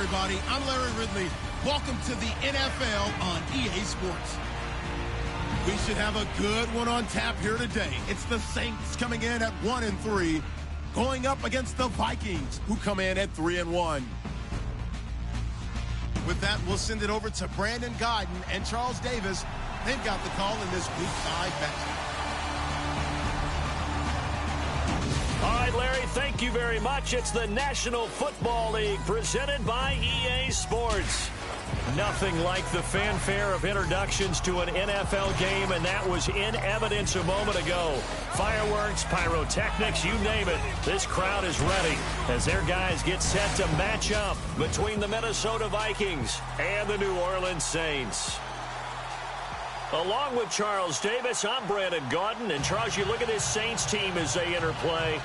everybody. I'm Larry Ridley. Welcome to the NFL on EA Sports. We should have a good one on tap here today. It's the Saints coming in at 1-3, going up against the Vikings, who come in at 3-1. With that, we'll send it over to Brandon Godden and Charles Davis. They've got the call in this Week 5 matchup. All right, Larry, thank you very much. It's the National Football League presented by EA Sports. Nothing like the fanfare of introductions to an NFL game, and that was in evidence a moment ago. Fireworks, pyrotechnics, you name it. This crowd is ready as their guys get set to match up between the Minnesota Vikings and the New Orleans Saints. Along with Charles Davis, I'm Brandon Gaudin. And Charles, you look at this Saints team as they interplay.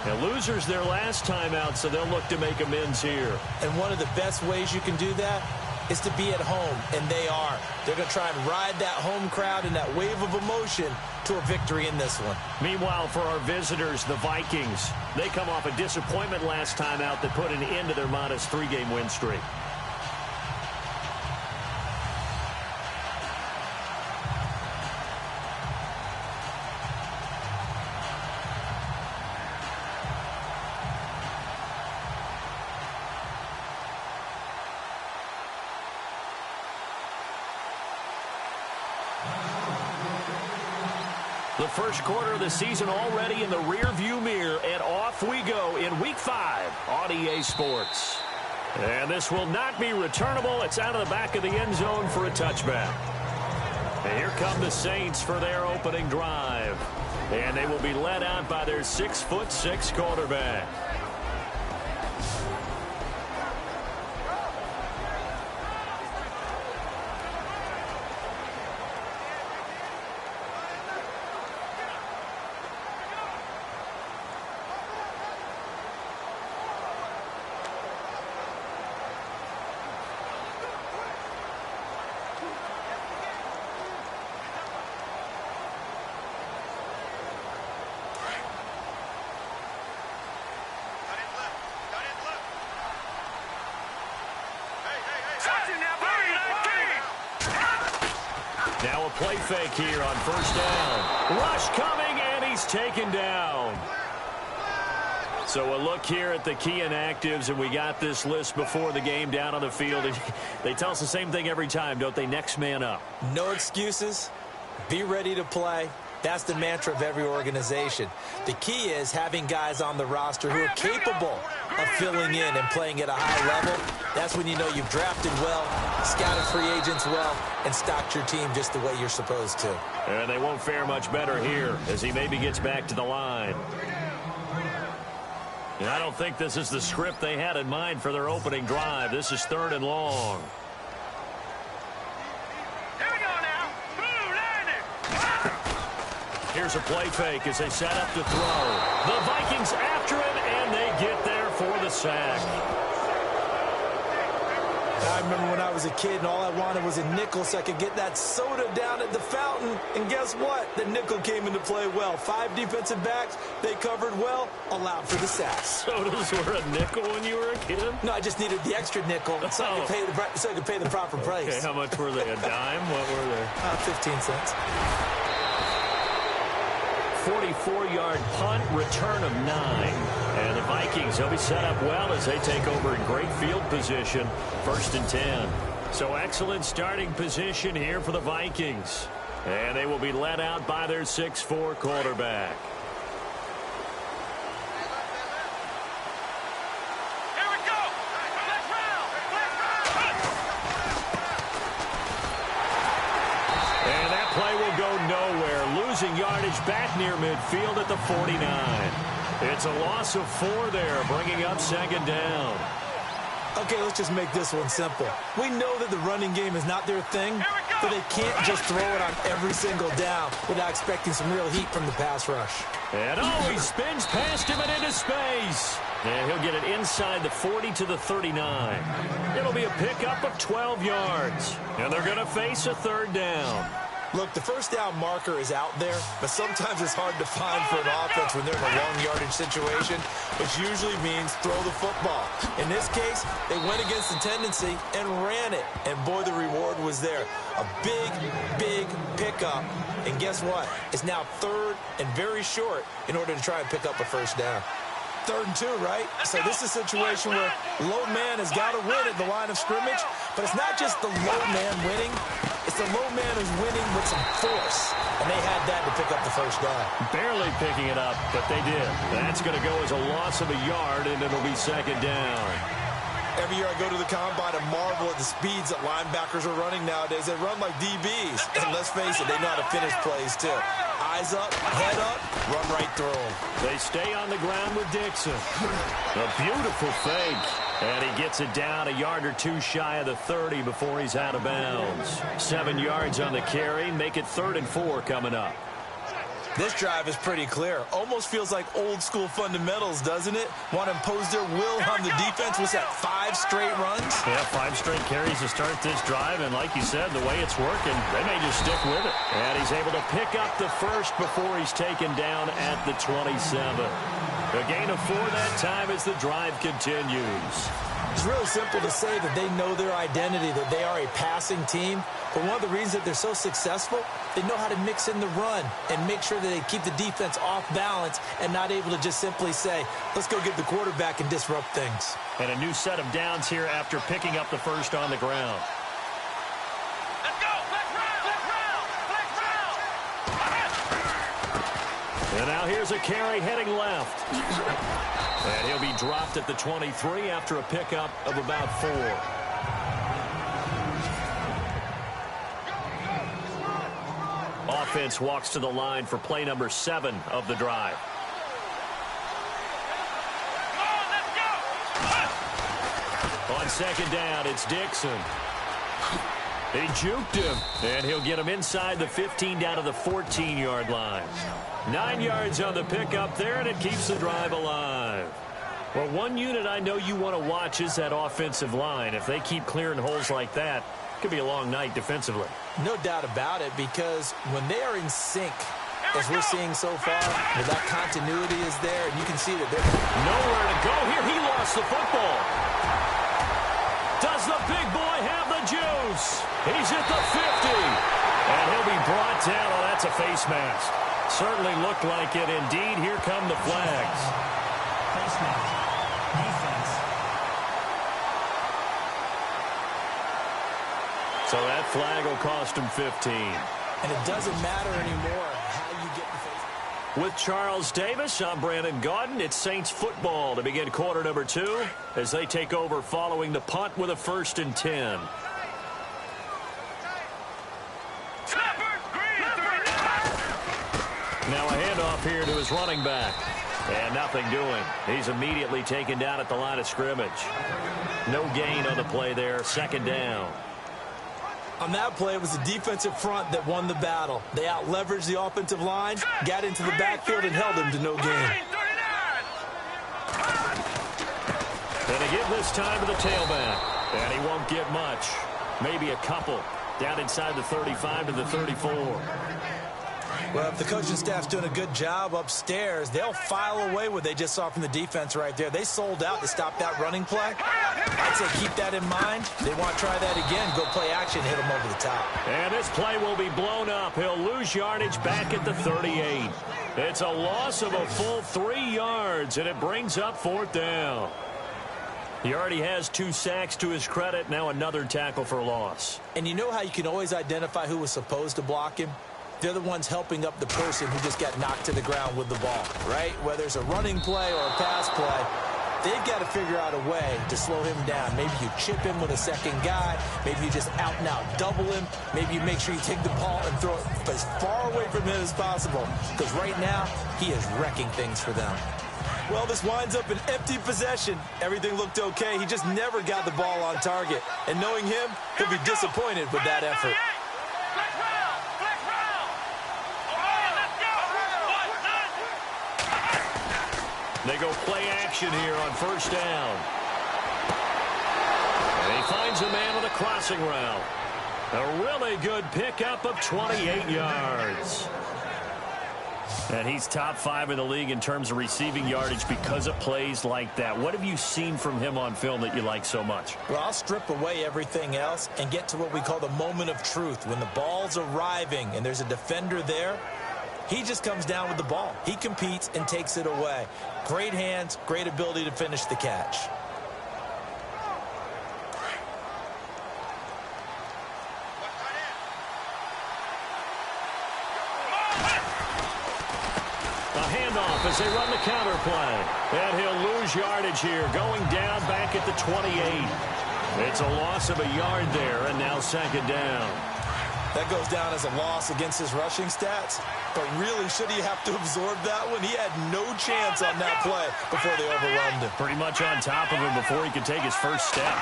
And losers their last time out, so they'll look to make amends here. And one of the best ways you can do that is to be at home, and they are. They're going to try and ride that home crowd and that wave of emotion to a victory in this one. Meanwhile, for our visitors, the Vikings, they come off a disappointment last time out that put an end to their modest 3-game win streak. The first quarter of the season already in the rearview mirror, and off we go in Week 5 on EA Sports. And this will not be returnable. It's out of the back of the end zone for a touchback. And here come the Saints for their opening drive. And they will be led out by their 6'6" quarterback. Now a play fake here on first down. Rush coming, and he's taken down. So a look here at the key inactives, and we got this list before the game down on the field. And they tell us the same thing every time, don't they? Next man up. No excuses. Be ready to play. That's the mantra of every organization. The key is having guys on the roster who are capable of filling in and playing at a high level. That's when you know you've drafted well, scouted free agents well, and stocked your team just the way you're supposed to. And they won't fare much better here as he maybe gets back to the line. And I don't think this is the script they had in mind for their opening drive. This is 3rd and long. Here's a play fake as they set up to throw. The Vikings after him, and they get there for the sack. I remember when I was a kid and all I wanted was a nickel so I could get that soda down at the fountain. And guess what? The nickel came into play well. 5 defensive backs, they covered well, allowed for the sacks. Sodas were a nickel when you were a kid? No, I just needed the extra nickel so I could pay the proper price. Okay, how much were they? A dime? What were they? 15 cents. 44-yard punt, return of 9. And the Vikings, they'll be set up well as they take over in great field position. 1st and 10. So excellent starting position here for the Vikings. And they will be led out by their 6'4" quarterback. Losing yardage back near midfield at the 49. It's a loss of 4 there, bringing up 2nd down. Okay, let's just make this one simple. We know that the running game is not their thing, but they can't just throw it on every single down without expecting some real heat from the pass rush. And he spins past him and into space. And he'll get it inside the 40 to the 39. It'll be a pickup of 12 yards. And they're going to face a 3rd down. Look, the first down marker is out there, but sometimes it's hard to find for an offense when they're in a long yardage situation, which usually means throw the football. In this case, they went against the tendency and ran it, and boy, the reward was there. A big, big pickup, and guess what? It's now 3rd and very short in order to try and pick up a first down. 3rd and 2, right? So this is a situation where low man has got to win at the line of scrimmage, but it's not just the low man winning. It's the low man who's winning with some force, and they had that to pick up the first down. Barely picking it up, but they did. That's going to go as a loss of a yard, and it'll be 2nd down. Every year I go to the combine and marvel at the speeds that linebackers are running nowadays. They run like DBs, and let's face it, they know how to finish plays too. Eyes up, head up, run right through them. They stay on the ground with Dixon. A beautiful fake. And he gets it down a yard or 2 shy of the 30 before he's out of bounds. 7 yards on the carry. Make it 3rd and 4 coming up. This drive is pretty clear. Almost feels like old school fundamentals, doesn't it? Want to impose their will on the defense. Was that 5 straight runs? Yeah, 5 straight carries to start this drive. And like you said, the way it's working, they may just stick with it. And he's able to pick up the first before he's taken down at the 27. A gain of 4 that time as the drive continues. It's really simple to say that they know their identity, that they are a passing team. But one of the reasons that they're so successful, they know how to mix in the run and make sure that they keep the defense off balance and not able to just simply say, let's go get the quarterback and disrupt things. And a new set of downs here after picking up the first on the ground. Let's go! Flex round! And now here's a carry heading left. And he'll be dropped at the 23 after a pickup of about 4. Offense walks to the line for play number 7 of the drive. On 2nd down, it's Dixon. He juked him, and he'll get him inside the 15 down to the 14-yard line. 9 yards on the pickup there, and it keeps the drive alive. Well, one unit I know you want to watch is that offensive line. If they keep clearing holes like that, it could be a long night defensively. No doubt about it, because when they are in sync, as we're seeing so far, where that continuity is there, and you can see that they're nowhere to go here. He lost the football. Does the big boy have the juice? He's at the 50. And he'll be brought down. Oh, that's a face mask. Certainly looked like it. Indeed, here come the flags. Face mask. Defense. So that flag will cost him 15. And it doesn't matter anymore how you get the face mask. With Charles Davis, I'm Brandon Gaudin. It's Saints football to begin quarter number 2 as they take over following the punt with a 1st and 10. Now a handoff here to his running back. And nothing doing. He's immediately taken down at the line of scrimmage. No gain on the play there. 2nd down. On that play, it was the defensive front that won the battle. They out-leveraged the offensive line, got into the backfield, and held him to no gain. And they give this time to the tailback. And he won't get much. Maybe a couple. Down inside the 35 to the 34. Well, if the coaching staff's doing a good job upstairs, they'll file away what they just saw from the defense right there. They sold out to stop that running play. I'd say keep that in mind. They want to try that again. Go play action, hit them over the top. And this play will be blown up. He'll lose yardage back at the 38. It's a loss of a full 3 yards, and it brings up 4th down. He already has 2 sacks to his credit. Now another tackle for loss. And you know how you can always identify who was supposed to block him? They're the ones helping up the person who just got knocked to the ground with the ball, right? Whether it's a running play or a pass play, they've got to figure out a way to slow him down. Maybe you chip him with a second guy. Maybe you just out-and-out double him. Maybe you make sure you take the ball and throw it as far away from him as possible. Because right now, he is wrecking things for them. Well, this winds up an empty possession. Everything looked okay. He just never got the ball on target. And knowing him, he'll be disappointed with that effort. They go play action here on 1st down. And he finds a man with a crossing route. A really good pickup of 28 yards. And he's top 5 in the league in terms of receiving yardage because of plays like that. What have you seen from him on film that you like so much? Well, I'll strip away everything else and get to what we call the moment of truth. When the ball's arriving and there's a defender there, he just comes down with the ball. He competes and takes it away. Great hands, great ability to finish the catch. As they run the counter play. And he'll lose yardage here, going down back at the 28. It's a loss of a yard there, and now second down. That goes down as a loss against his rushing stats. But really, should he have to absorb that one? He had no chance on that play before they overrun him. Pretty much on top of him before he could take his first step.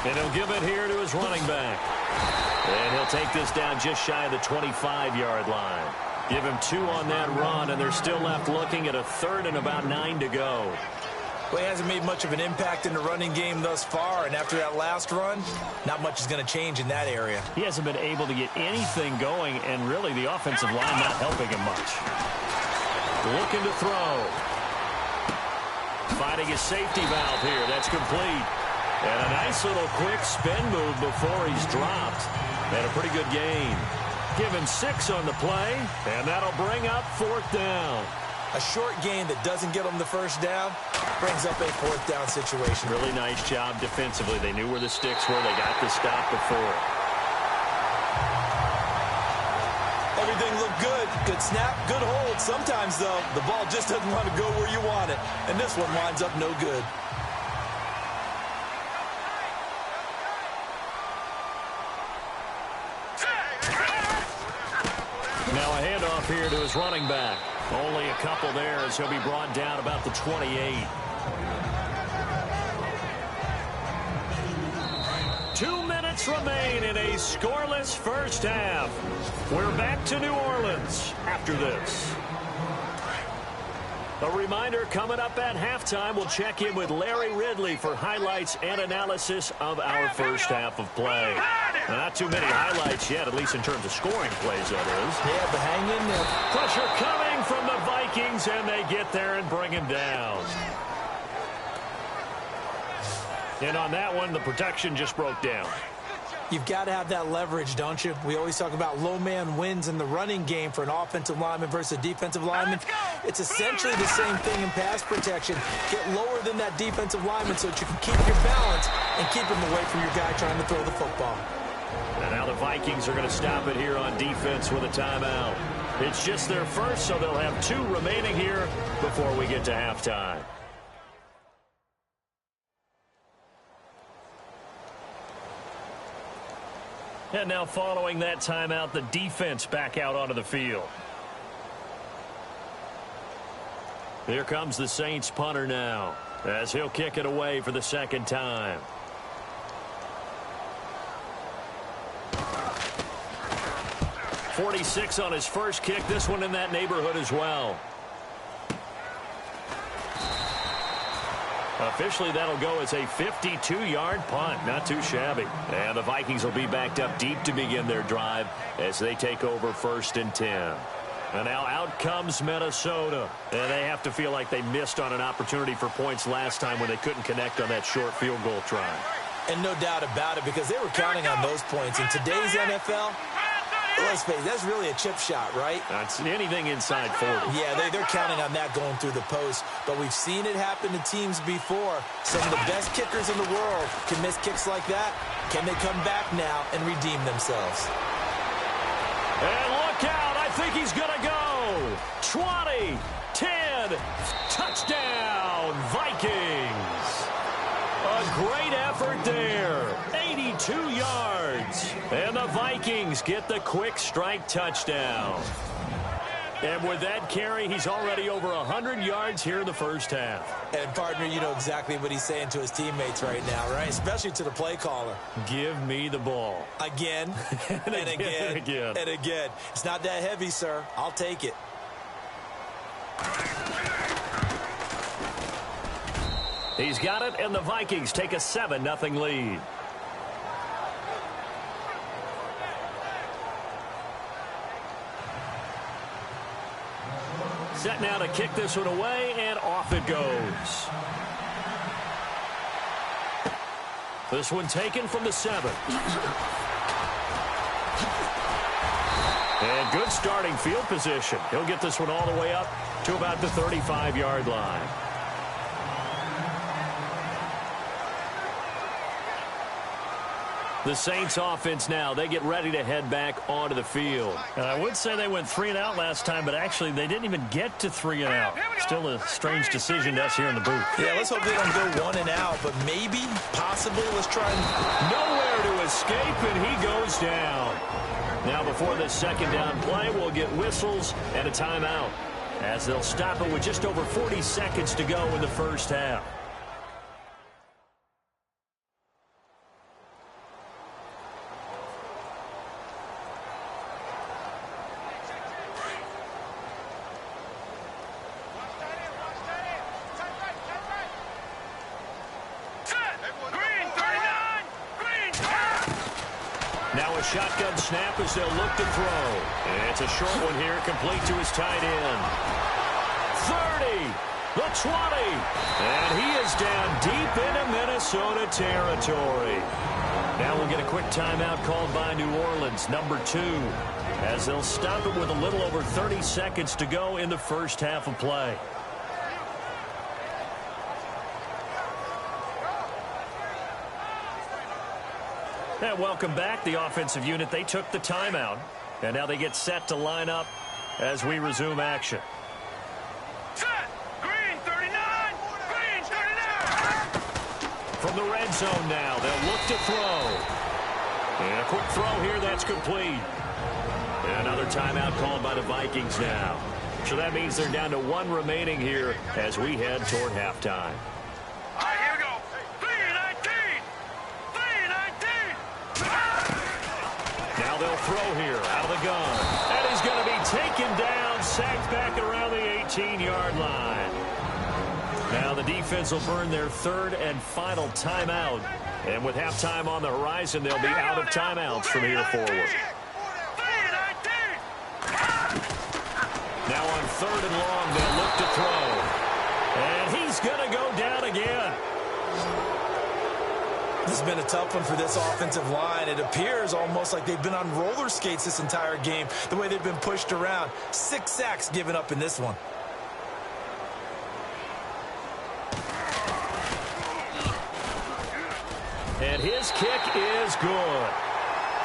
And he'll give it here to his running back. And he'll take this down just shy of the 25-yard line. Give him 2 on that run, and they're still left looking at a 3rd and about 9 to go. Well, he hasn't made much of an impact in the running game thus far, and after that last run, not much is going to change in that area. He hasn't been able to get anything going, and really the offensive line not helping him much. Looking to throw. Finding his safety valve here. That's complete. And a nice little quick spin move before he's dropped. And a pretty good gain. Give him 6 on the play, and that'll bring up 4th down. A short gain that doesn't get them the first down brings up a 4th down situation. Really nice job defensively. They knew where the sticks were. They got the stop before. Everything looked good. Good snap, good hold. Sometimes, though, the ball just doesn't want to go where you want it. And this one winds up no good. Now a handoff here to his running back. Only a couple there as he'll be brought down about the 28. 2 minutes remain in a scoreless first half. We're back to New Orleans after this. A reminder, coming up at halftime, we'll check in with Larry Ridley for highlights and analysis of our first half of play. Not too many highlights yet, at least in terms of scoring plays, that is. Yeah, but hang in there. Pressure coming from the Vikings, and they get there and bring him down. And on that one, the protection just broke down. You've got to have that leverage, don't you? We always talk about low man wins in the running game for an offensive lineman versus a defensive lineman. It's essentially the same thing in pass protection. Get lower than that defensive lineman so that you can keep your balance and keep him away from your guy trying to throw the football. And now the Vikings are going to stop it here on defense with a timeout. It's just their first, so they'll have 2 remaining here before we get to halftime. And now following that timeout, the defense back out onto the field. Here comes the Saints punter now as he'll kick it away for the second time. .46 on his first kick. This one in that neighborhood as well. Officially, that'll go as a 52-yard punt. Not too shabby. And the Vikings will be backed up deep to begin their drive as they take over 1st and 10. And now out comes Minnesota. And they have to feel like they missed on an opportunity for points last time when they couldn't connect on that short field goal try. And no doubt about it, because they were counting on those points. In today's NFL, let's face it, that's really a chip shot, right? That's anything inside 40. Yeah, they're counting on that going through the post. But we've seen it happen to teams before. Some of the best kickers in the world can miss kicks like that. Can they come back now and redeem themselves? And look out. I think he's going to go. 20, 10, touchdown, Vikings. A great effort there. 82 yards. And the Vikings get the quick strike touchdown. And with that carry, he's already over 100 yards here in the first half. And, partner, you know exactly what he's saying to his teammates right now, right? Especially to the play caller. Give me the ball. Again, and again, and again. It's not that heavy, sir. I'll take it. He's got it, and the Vikings take a 7-0 lead. Set now to kick this one away, and off it goes. This one taken from the 7. And good starting field position. He'll get this one all the way up to about the 35-yard line. The Saints offense now, they get ready to head back onto the field. And I would say they went 3 and out last time, but actually they didn't even get to 3 and out. Still a strange decision to us here in the booth. Yeah, let's hope they don't go 1 and out, but maybe, possibly, let's try. Nowhere to escape, and he goes down. Now before this second down play, we'll get whistles and a timeout, as they'll stop it with just over 40 seconds to go in the first half. Shotgun snap as they'll look to throw. And it's a short one here, complete to his tight end. 30, the 20, and he is down deep into Minnesota territory. Now we'll get a quick timeout called by New Orleans, number 2, as they'll stop it with a little over 30 seconds to go in the first half of play. And welcome back, the offensive unit. They took the timeout, and now they get set to line up as we resume action. Set! Green 39! Green 39! From the red zone now, they'll look to throw. And a quick throw here, that's complete. And another timeout called by the Vikings now. So that means they're down to 1 remaining here as we head toward halftime. All right, here we go. 3-19! 3-19! Now they'll throw here out of the gun. And he's going to be taken down, sacked back around the 18-yard line. Now the defense will burn their 3rd and final timeout. And with halftime on the horizon, they'll be out of timeouts from here forward. Now on 3rd and long, they'll look to throw. And he's going to go down again. This has been a tough one for this offensive line. It appears almost like they've been on roller skates this entire game, the way they've been pushed around. 6 sacks given up in this one. And his kick is good.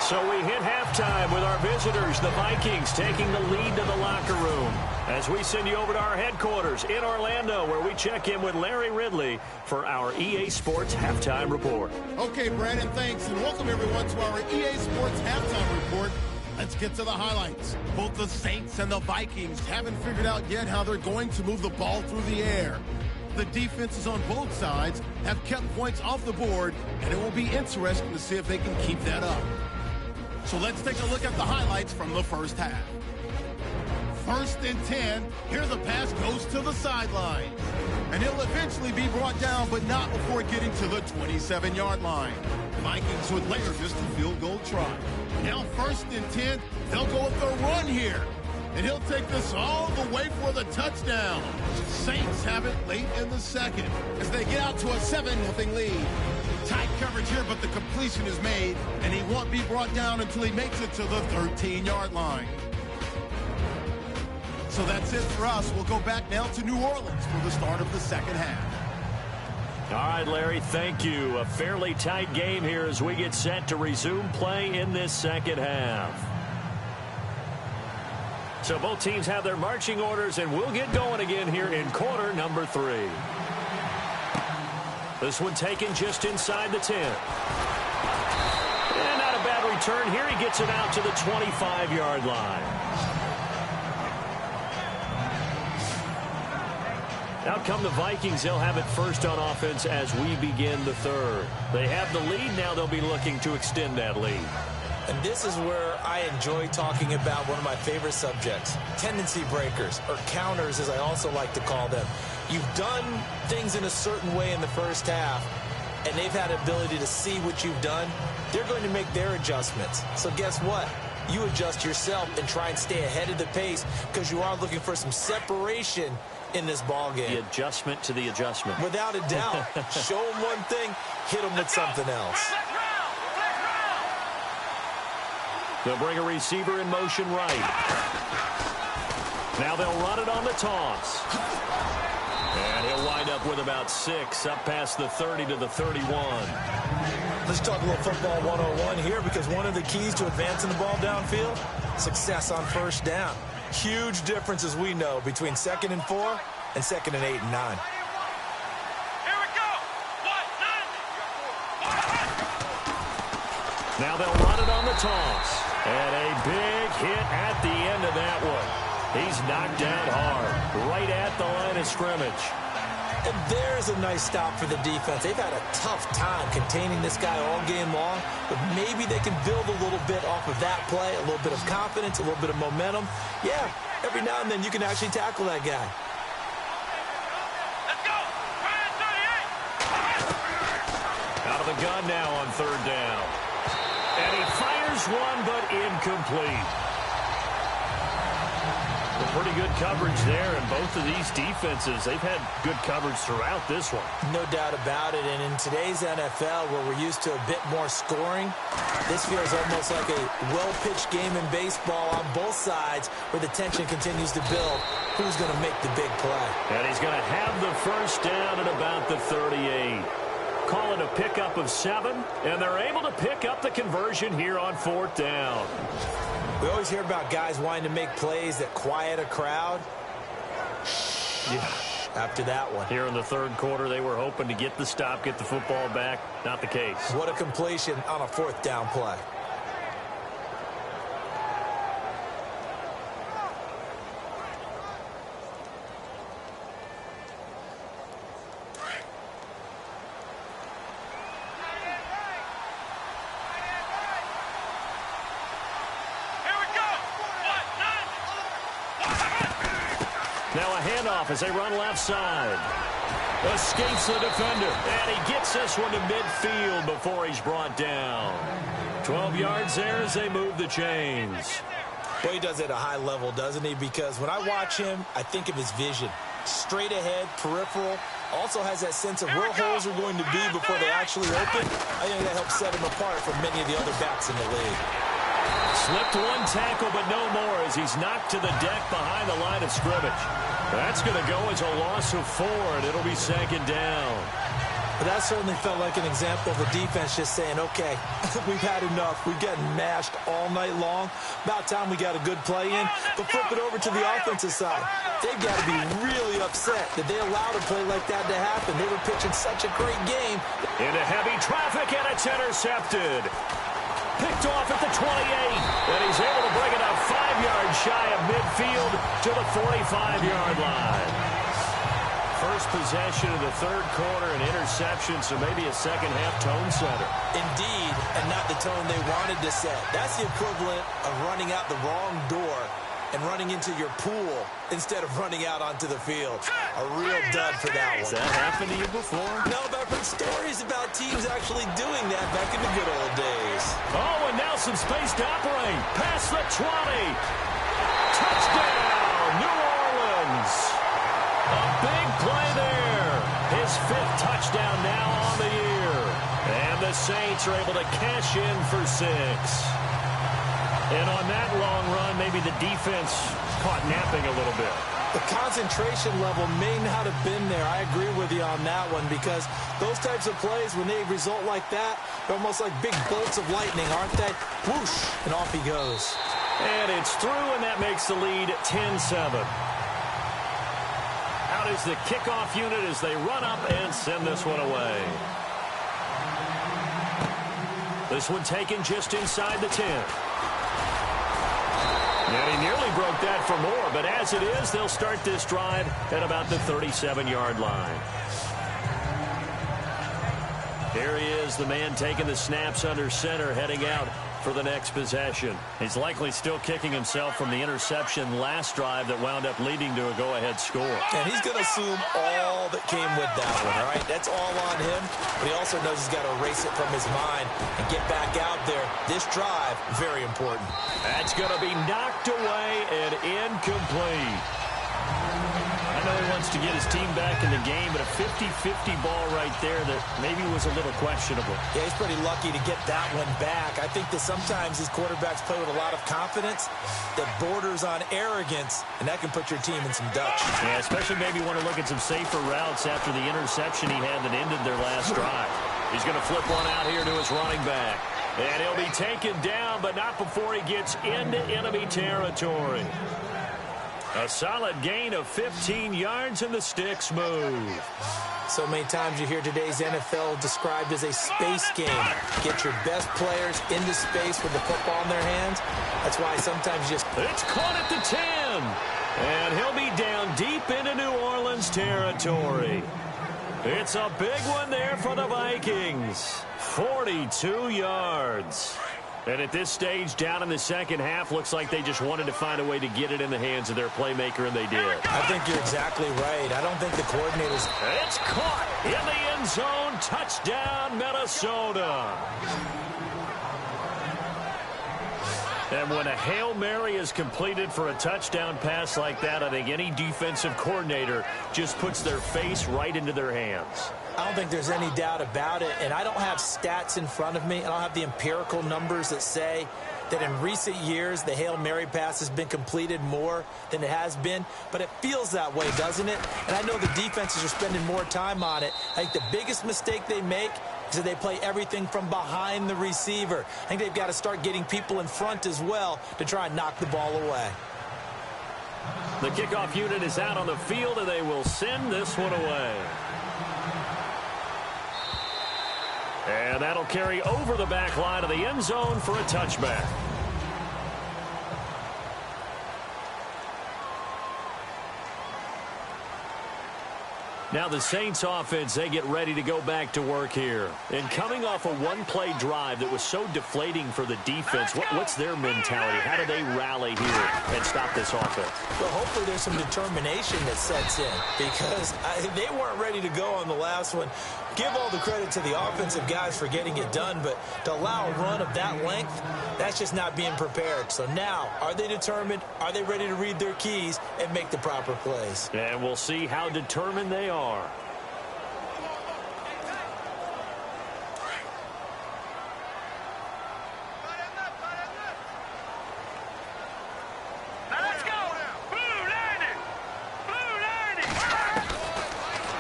So we hit halftime with our visitors, the Vikings, taking the lead to the locker room as we send you over to our headquarters in Orlando, where we check in with Larry Ridley for our EA Sports Halftime Report. Okay, Brandon, thanks, and welcome everyone to our EA Sports Halftime Report. Let's get to the highlights. Both the Saints and the Vikings haven't figured out yet how they're going to move the ball through the air. The defenses on both sides have kept points off the board, and it will be interesting to see if they can keep that up. So let's take a look at the highlights from the first half. 1st and 10, here the pass goes to the sideline. And he'll eventually be brought down, but not before getting to the 27-yard line. Vikings would later just a field goal try. Now 1st and 10, they'll go with the run here. And he'll take this all the way for the touchdown. Saints have it late in the second as they get out to a 7-0 lead. Tight coverage here, but the completion is made, and he won't be brought down until he makes it to the 13-yard line. So that's it for us. We'll go back now to New Orleans for the start of the second half. All right, Larry, thank you. A fairly tight game here as we get set to resume play in this second half. So both teams have their marching orders, and we'll get going again here in quarter number 3. This one taken just inside the 10. And not a bad return here. He gets it out to the 25-yard line. Out come the Vikings. They'll have it first on offense as we begin the 3rd. They have the lead. Now they'll be looking to extend that lead. And this is where I enjoy talking about one of my favorite subjects, tendency breakers, or counters as I also like to call them. You've done things in a certain way in the first half, and they've had the ability to see what you've done. They're going to make their adjustments. So guess what? you adjust yourself and try and stay ahead of the pace because you are looking for some separation in this ball game. The adjustment to the adjustment. Without a doubt. Show them one thing, hit them with something else. They'll bring a receiver in motion right. Now they'll run it on the toss. And he'll wind up with about 6 up past the 30 to the 31. Let's talk a little football 101 here, because one of the keys to advancing the ball downfield, success on first down. Huge difference, as we know, between 2nd and 4 and 2nd and 8 and 9. Here we go. Now they'll run it on the toss. And a big hit at the end of that one. He's knocked down hard, right at the line of scrimmage. And there's a nice stop for the defense. They've had a tough time containing this guy all game long, but maybe they can build a little bit off of that play, a little bit of confidence, a little bit of momentum. Yeah, every now and then you can actually tackle that guy. Let's go. Out of the gun now on 3rd down. And he fires one, but incomplete. Pretty good coverage there, and both of these defenses, they've had good coverage throughout this one. No doubt about it, and in today's NFL, where we're used to a bit more scoring, this feels almost like a well-pitched game in baseball on both sides, where the tension continues to build. Who's going to make the big play? And he's going to have the first down at about the 38. Call it a pickup of 7, and they're able to pick up the conversion here on 4th down. We always hear about guys wanting to make plays that quiet a crowd. Yeah. After that one. Here in the 3rd quarter, they were hoping to get the stop, get the football back. Not the case. What a completion on a 4th down play. Now a handoff as they run left side. Escapes the defender. And he gets this one to midfield before he's brought down. 12 yards there as they move the chains. Well, he does it at a high level, doesn't he? Because when I watch him, I think of his vision. Straight ahead, peripheral. Also has that sense of where holes are going to be before they actually open. I think that helps set him apart from many of the other backs in the league. Slipped one tackle, but no more as he's knocked to the deck behind the line of scrimmage. That's going to go as a loss of 4, and it'll be 2nd down. But that certainly felt like an example of the defense just saying, okay, we've had enough. We've gotten mashed all night long. About time we got a good play in. But flip it over to the offensive side. They've got to be really upset that they allowed a play like that to happen. They were pitching such a great game. Into heavy traffic, and it's intercepted. Picked off at the 28, and he's able to bring it up 5 yards shy of midfield to the 45-yard line. First possession of the 3rd quarter, an interception, so maybe a second-half tone setter. Indeed, and not the tone they wanted to set. That's the equivalent of running out the wrong door and running into your pool instead of running out onto the field. A real dud for that one. Has that happened to you before? No, but I've heard stories about teams actually doing that back in the good old days. Oh, and now some space to operate. Past the 20. Touchdown, New Orleans. A big play there. His 5th touchdown now on the year. And the Saints are able to cash in for 6. And on that long run, maybe the defense caught napping a little bit. The concentration level may not have been there. I agree with you on that one, because those types of plays, when they result like that, they're almost like big bolts of lightning, aren't they? Whoosh, and off he goes. And it's through, and that makes the lead 10-7. Out is the kickoff unit as they run up and send this one away. This one taken just inside the 10. And he nearly broke that for more, but as it is, they'll start this drive at about the 37-yard line. Here he is, the man taking the snaps under center, heading out for the next possession. He's likely still kicking himself from the interception last drive that wound up leading to a go-ahead score. And he's going to assume all that came with that one, all right? That's all on him, but he also knows he's got to erase it from his mind and get back out there. This drive, very important. That's going to be knocked away and incomplete. I know he wants to get his team back in the game, but a 50-50 ball right there that maybe was a little questionable. Yeah, he's pretty lucky to get that one back. I think that sometimes these quarterbacks play with a lot of confidence that borders on arrogance, and that can put your team in some Dutch. Yeah, especially maybe want to look at some safer routes after the interception he had that ended their last drive. He's going to flip one out here to his running back. And he'll be taken down, but not before he gets into enemy territory. A solid gain of 15 yards, and the sticks move. So many times you hear today's NFL described as a space game. Get your best players into space with the football in their hands. That's why sometimes you just... It's caught at the 10. And he'll be down deep into New Orleans territory. It's a big one there for the Vikings. 42 yards. And at this stage, down in the second half, looks like they just wanted to find a way to get it in the hands of their playmaker, and they did. I think you're exactly right. I don't think the coordinators... It's caught in the end zone. Touchdown, Minnesota. And when a Hail Mary is completed for a touchdown pass like that, I think any defensive coordinator just puts their face right into their hands. I don't think there's any doubt about it, and I don't have stats in front of me. I don't have the empirical numbers that say that in recent years the Hail Mary pass has been completed more than it has been, but it feels that way, doesn't it? And I know the defenses are spending more time on it. I think the biggest mistake they make is that they play everything from behind the receiver. I think they've got to start getting people in front as well to try and knock the ball away. The kickoff unit is out on the field, and they will send this one away. And that'll carry over the back line of the end zone for a touchback. Now the Saints offense, they get ready to go back to work here. And coming off a one-play drive that was so deflating for the defense, what's their mentality? How do they rally here and stop this offense? Well, hopefully there's some determination that sets in, because they weren't ready to go on the last one. Give all the credit to the offensive guys for getting it done, but to allow a run of that length, that's just not being prepared. So now, are they determined? Are they ready to read their keys and make the proper plays? And we'll see how determined they are.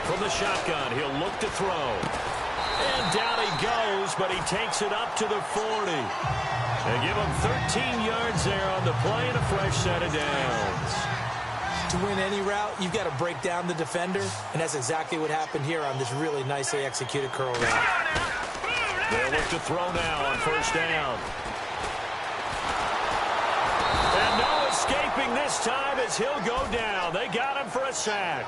From the shotgun, he'll look to throw. And down he goes, but he takes it up to the 40. They give him 13 yards there on the play and a fresh set of downs. To win any route, you've got to break down the defender, and that's exactly what happened here on this really nicely executed curl route. They'll look to throw now on first down. And no escaping this time as he'll go down. They got him for a sack.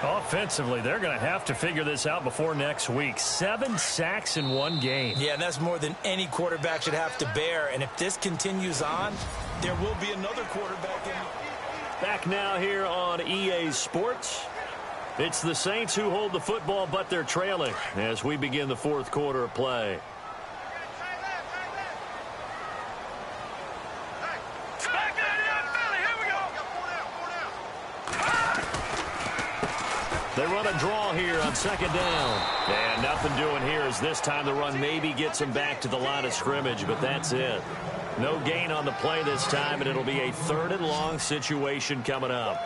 Offensively, they're going to have to figure this out before next week. 7 sacks in one game. Yeah, and that's more than any quarterback should have to bear. And if this continues on, there will be another quarterback in. Back now here on EA Sports. It's the Saints who hold the football, but they're trailing as we begin the fourth quarter of play. They run a draw here on second down. And nothing doing here as this time the run maybe gets them back to the line of scrimmage, but that's it. No gain on the play this time, and it'll be a 3rd and long situation coming up.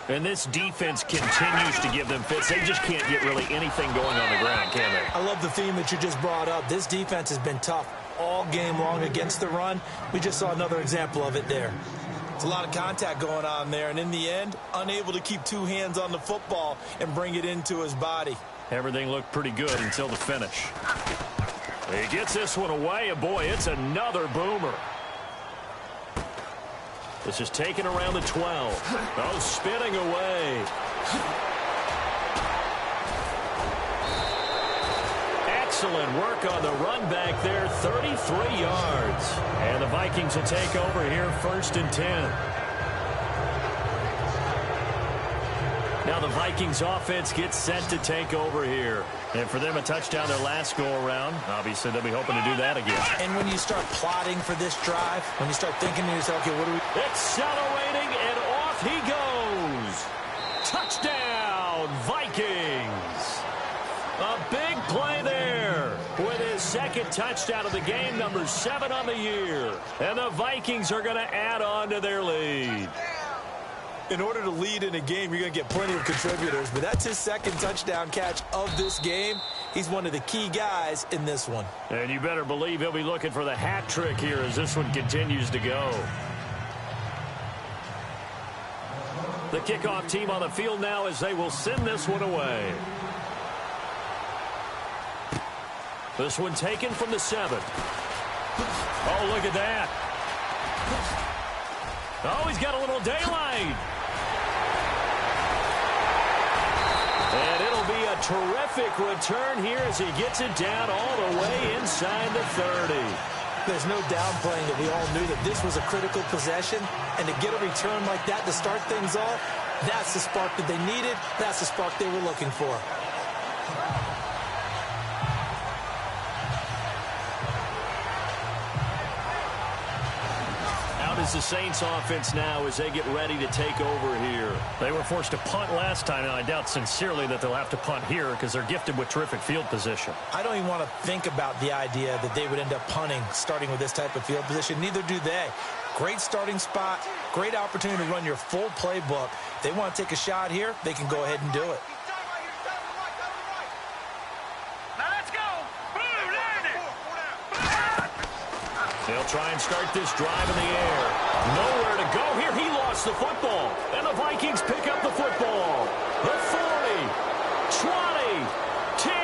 And this defense continues to give them fits. They just can't get really anything going on the ground, can they? I love the theme that you just brought up. This defense has been tough all game long against the run. We just saw another example of it there. It's a lot of contact going on there, and in the end, unable to keep 2 hands on the football and bring it into his body. Everything looked pretty good until the finish. He gets this one away, and boy, it's another boomer. This is taken around the 12. Oh, spinning away. Excellent work on the run back there, 33 yards. And the Vikings will take over here, 1st and 10. Now the Vikings offense gets set to take over here. And for them, a touchdown their last go-around. Obviously, they'll be hoping to do that again. And when you start plotting for this drive, when you start thinking to yourself, okay, what do we... Accelerating, and off he goes. Touchdown, Vikings. A big play there with his 2nd touchdown of the game, number 7 on the year. And the Vikings are going to add on to their lead. In order to lead in a game, you're going to get plenty of contributors, but that's his 2nd touchdown catch of this game. He's one of the key guys in this one. And you better believe he'll be looking for the hat trick here as this one continues to go. The kickoff team on the field now as they will send this one away. This one taken from the 7. Oh, look at that. Oh, he's got a little daylight. And it'll be a terrific return here as he gets it down all the way inside the 30. There's no downplaying that we all knew that this was a critical possession, and to get a return like that to start things off, that's the spark that they needed. That's the spark they were looking for. Is the Saints offense now as they get ready to take over here. They were forced to punt last time, and I doubt sincerely that they'll have to punt here because they're gifted with terrific field position. I don't even want to think about the idea that they would end up punting starting with this type of field position. Neither do they. Great starting spot, great opportunity to run your full playbook. If they want to take a shot here, they can go ahead and do it. They'll try and start this drive in the air. Nowhere to go here. He lost the football. And the Vikings pick up the football. The 40, 20, 10.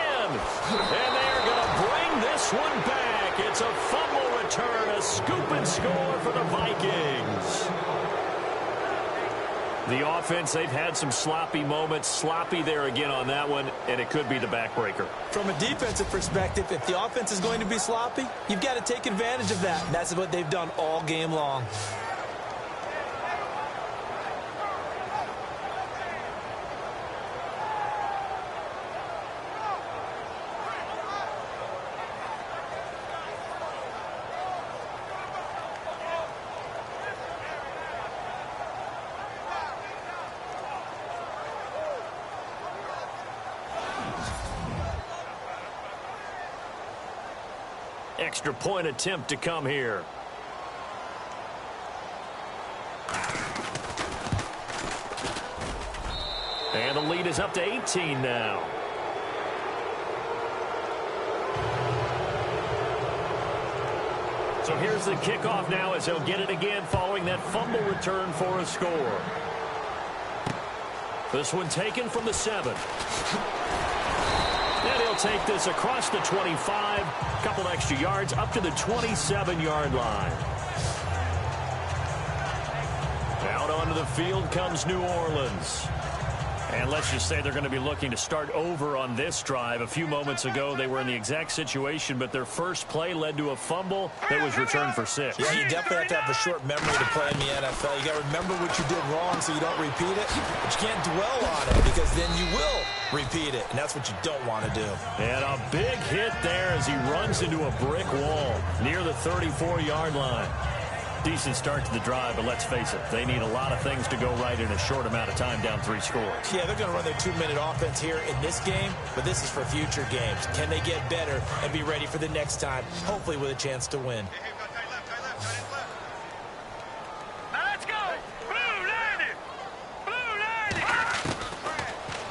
And they're going to bring this one back. It's a fumble return, a scoop and score for the Vikings. The offense, they've had some sloppy moments. Sloppy there again on that one, and it could be the backbreaker. From a defensive perspective, if the offense is going to be sloppy, you've got to take advantage of that. And that's what they've done all game long. Extra point attempt to come here. And the lead is up to 18 now. So here's the kickoff now as they'll get it again following that fumble return for a score. This one taken from the 7. And he'll take this across the 25, a couple extra yards, up to the 27-yard line. Out onto the field comes New Orleans. And let's just say they're going to be looking to start over on this drive. A few moments ago, they were in the exact situation, but their first play led to a fumble that was returned for 6. Yeah, you definitely have to have a short memory to play in the NFL. You got to remember what you did wrong so you don't repeat it, but you can't dwell on it because then you will repeat it, and that's what you don't want to do. And a big hit there as he runs into a brick wall near the 34-yard line. Decent start to the drive, but let's face it, they need a lot of things to go right in a short amount of time down 3 scores. Yeah, they're going to run their 2-minute offense here in this game, but this is for future games. Can they get better and be ready for the next time, hopefully with a chance to win? Now let's go! Blue 90! Blue 90!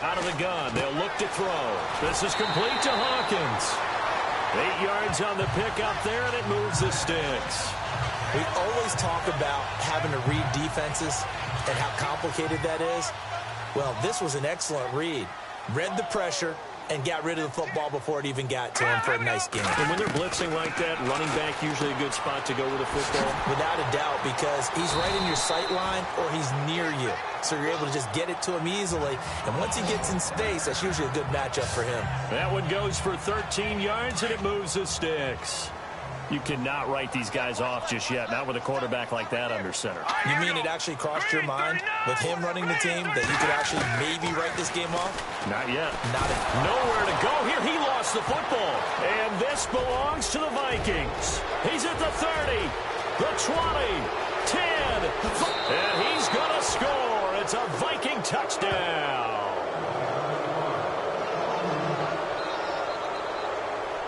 Out of the gun, they'll look to throw. This is complete to Hawkins. 8 yards on the pickup there, and it moves the sticks. We always talk about having to read defenses and how complicated that is. Well, this was an excellent read. Read the pressure and got rid of the football before it even got to him for a nice game. And when they're blitzing like that, running back usually a good spot to go with the football? Without a doubt, because he's right in your sight line or he's near you. So you're able to just get it to him easily. And once he gets in space, that's usually a good matchup for him. That one goes for 13 yards, and it moves the sticks. You cannot write these guys off just yet, not with a quarterback like that under center. You mean it actually crossed your mind with him running the team that you could actually maybe write this game off? Not yet. Not yet. Nowhere to go here. He lost the football. And this belongs to the Vikings. He's at the 30, the 20, 10, and he's going to score. It's a Viking touchdown.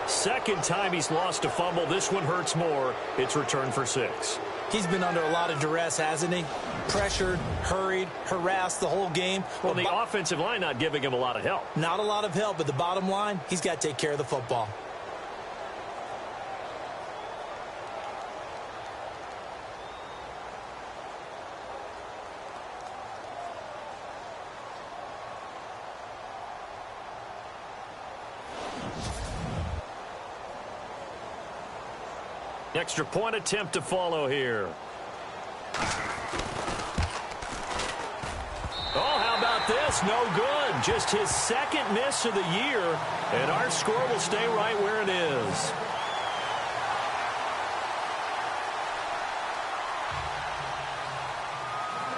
Second time he's lost a fumble. This one hurts more. It's returned for 6. He's been under a lot of duress, hasn't he? Pressured, hurried, harassed the whole game. Well, the offensive line not giving him a lot of help. Not a lot of help, but the bottom line, he's got to take care of the football. Extra point attempt to follow here. Oh, how about this? No good. Just his second miss of the year, and our score will stay right where it is.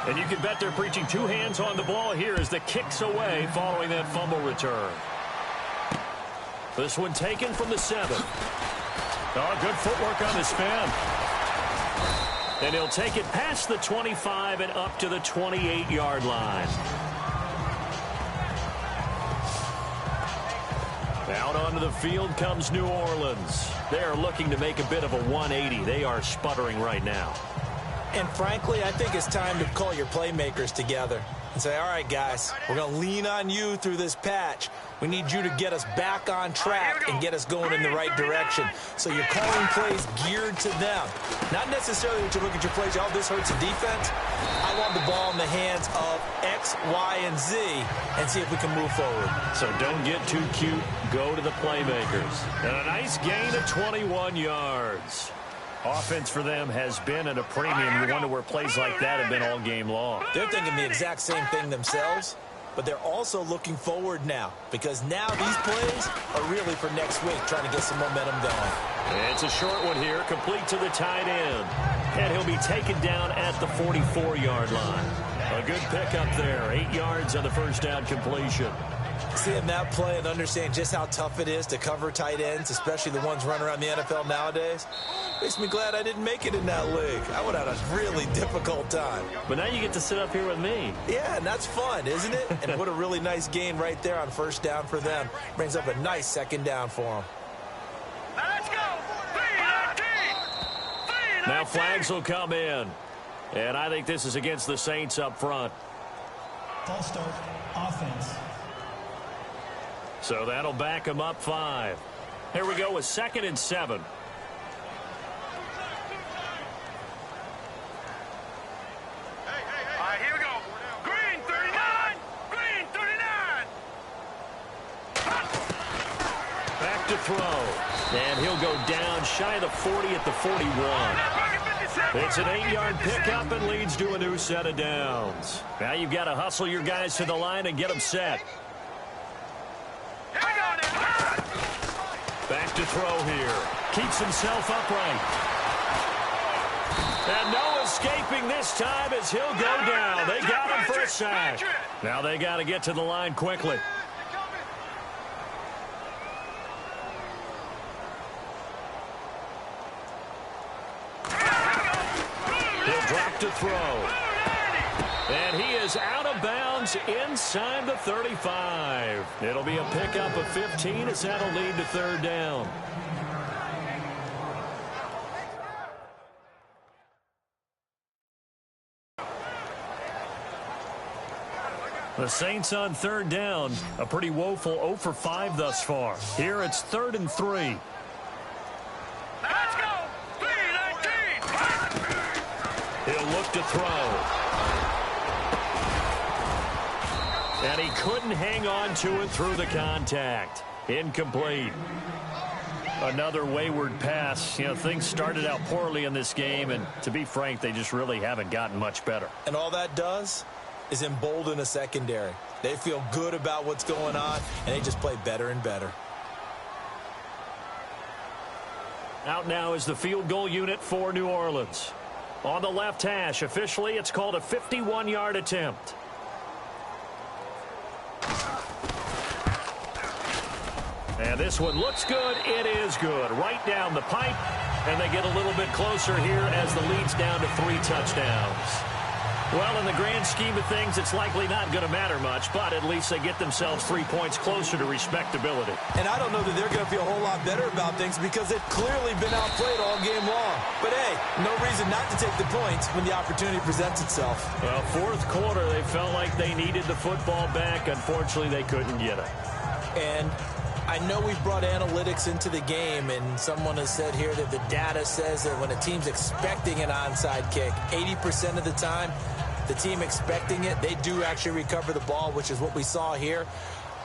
And you can bet they're preaching 2 hands on the ball here as the kick's away following that fumble return. This one taken from the 7. Oh, good footwork on the spin. And he'll take it past the 25 and up to the 28-yard line. Out onto the field comes New Orleans. They're looking to make a bit of a 180. They are sputtering right now. And frankly, I think it's time to call your playmakers together and say, all right, guys, we're going to lean on you through this patch. We need you to get us back on track and get us going in the right direction. So you're calling plays geared to them. Not necessarily that you look at your plays, oh, this hurts the defense. I want the ball in the hands of X, Y, and Z and see if we can move forward. So don't get too cute. Go to the playmakers. And a nice gain of 21 yards. Offense for them has been at a premium. You wonder where plays like that have been all game long. They're thinking the exact same thing themselves, but they're also looking forward now because now these plays are really for next week, trying to get some momentum going. It's a short one here, complete to the tight end. And he'll be taken down at the 44-yard line. A good pickup there, 8 yards on the first down completion. Seeing that play and understand just how tough it is to cover tight ends, especially the ones running around the NFL nowadays, makes me glad I didn't make it in that league. I would have had a really difficult time. But now you get to sit up here with me. Yeah, and that's fun, isn't it? And what a really nice gain right there on first down for them. Brings up a nice second down for them. Now let's go. 3-19. Now flags will come in. And I think this is against the Saints up front. False start, offense. So that'll back them up 5. Here we go with 2nd and 7. All right, here we go. Green 39. Green 39. Back to throw. And he'll go down shy of the 40 at the 41. It's an 8-yard pickup and leads to a new set of downs. Now you've got to hustle your guys to the line and get them set. Back to throw here. Keeps himself upright. And no escaping this time as he'll go down. They got him for a sack. Now they got to get to the line quickly. He'll drop to throw. And he is out of bounds inside the 35. It'll be a pickup of 15 as that'll lead to 3rd down. The Saints on 3rd down. A pretty woeful 0 for 5 thus far. Here it's 3rd and 3. Let's go. 3-19. He'll look to throw. And he couldn't hang on to it through the contact. Incomplete. Another wayward pass. You know, things started out poorly in this game, and to be frank, they just really haven't gotten much better. And all that does is embolden a secondary. They feel good about what's going on, and they just play better and better. Out now is the field goal unit for New Orleans. On the left hash, officially, it's called a 51-yard attempt. And this one looks good. It is good. Right down the pipe. And they get a little bit closer here as the lead's down to 3 touchdowns. Well, in the grand scheme of things, it's likely not going to matter much, but at least they get themselves 3 points closer to respectability. And I don't know that they're going to feel a whole lot better about things because they've clearly been outplayed all game long. But, hey, no reason not to take the points when the opportunity presents itself. Well, fourth quarter, they felt like they needed the football back. Unfortunately, they couldn't get it. And I know we've brought analytics into the game, and someone has said here that the data says that when a team's expecting an onside kick, 80% of the time, the team expecting it, they do actually recover the ball, which is what we saw here.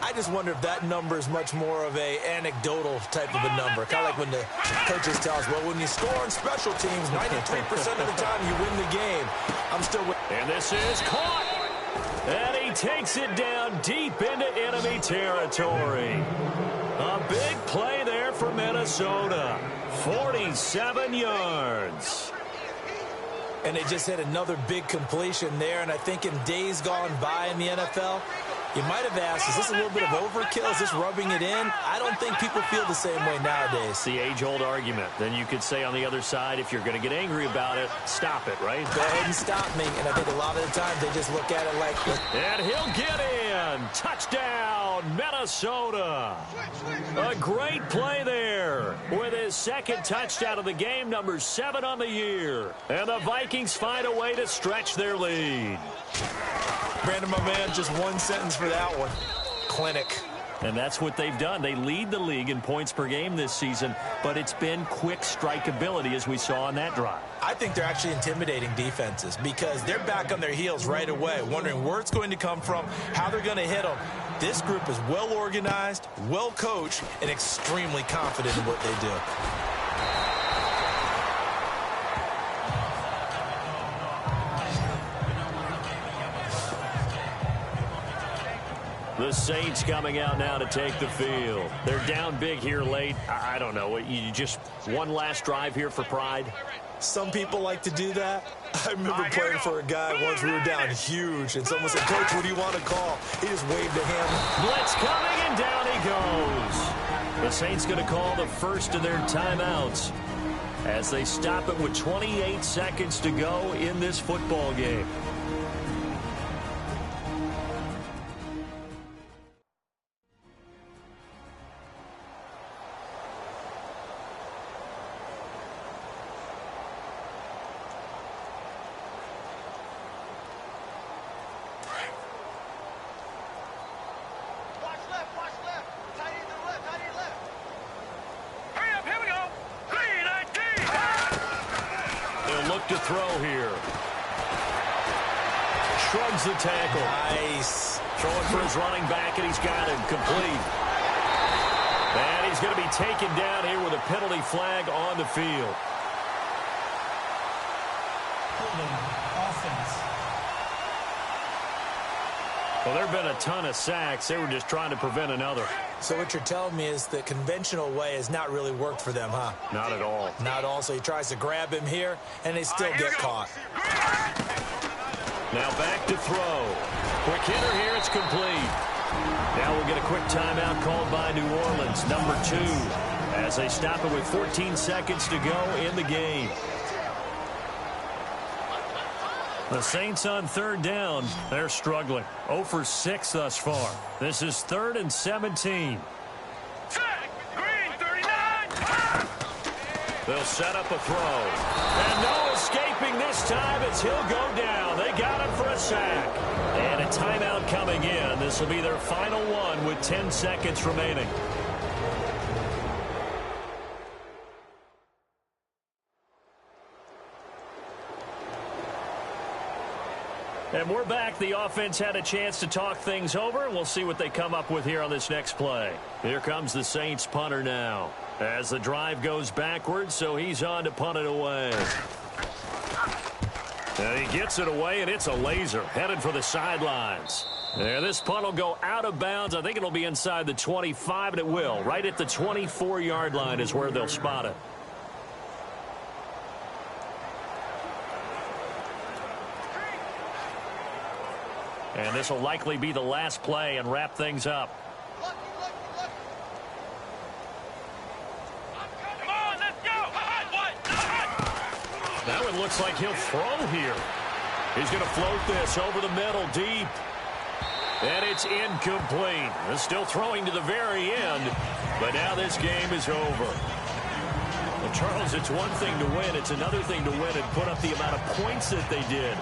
I just wonder if that number is much more of a anecdotal type of a number. Kind of like when the coaches tell us, well, when you score on special teams, 93% of the time you win the game. I'm still with. And this is caught. And he takes it down deep into enemy territory. A big play there for Minnesota. 47 yards. And they just had another big completion there. And I think in days gone by in the NFL, you might have asked, is this a little bit of overkill? Is this rubbing it in? I don't think people feel the same way nowadays. The age-old argument. Then you could say on the other side, if you're going to get angry about it, stop it, right? Go ahead and stop me. And I think a lot of the time they just look at it like... And he'll get in. Touchdown, Minnesota. A great play there with his second touchdown of the game, number 7 on the year. And the Vikings find a way to stretch their lead. Brandon, my man, just one sentence for that one. Clinic. And that's what they've done. They lead the league in points per game this season, but it's been quick strikeability as we saw on that drive. I think they're actually intimidating defenses because they're back on their heels right away, wondering where it's going to come from, how they're going to hit them. This group is well organized, well coached, and extremely confident in what they do. The Saints coming out now to take the field. They're down big here late. I don't know. You just one last drive here for pride? Some people like to do that. I remember playing for a guy once. We were down huge, and someone said, Coach, what do you want to call? He just waved a hand. Blitz coming, and down he goes. The Saints going to call the first of their timeouts as they stop it with 28 seconds to go in this football game. To throw here. Shrugs the tackle. Nice. Throwing for his running back, and he's got him complete. And he's going to be taken down here with a penalty flag on the field. Offense. Well, there have been a ton of sacks. They were just trying to prevent another. So what you're telling me is the conventional way has not really worked for them, huh? Not at all. Not at all. So he tries to grab him here, and they still get caught. Now back to throw. Quick hitter here. It's complete. Now we'll get a quick timeout called by New Orleans, number 2, as they stop it with 14 seconds to go in the game. The Saints on third down. They're struggling. 0 for 6 thus far. This is 3rd and 17. Green 39. They'll set up a throw. And no escaping this time as he'll go down. They got him for a sack. And a timeout coming in. This will be their final one with 10 seconds remaining. And we're back. The offense had a chance to talk things over, and we'll see what they come up with here on this next play. Here comes the Saints punter now as the drive goes backwards, so he's on to punt it away. And he gets it away, and it's a laser headed for the sidelines. And this punt will go out of bounds. I think it'll be inside the 25, and it will. Right at the 24-yard line is where they'll spot it. And this will likely be the last play and wrap things up. Come on, let's go. Now it looks like he'll throw here. He's going to float this over the middle deep. And it's incomplete. They're still throwing to the very end. But now this game is over. Well, Charles, it's one thing to win. It's another thing to win and put up the amount of points that they did.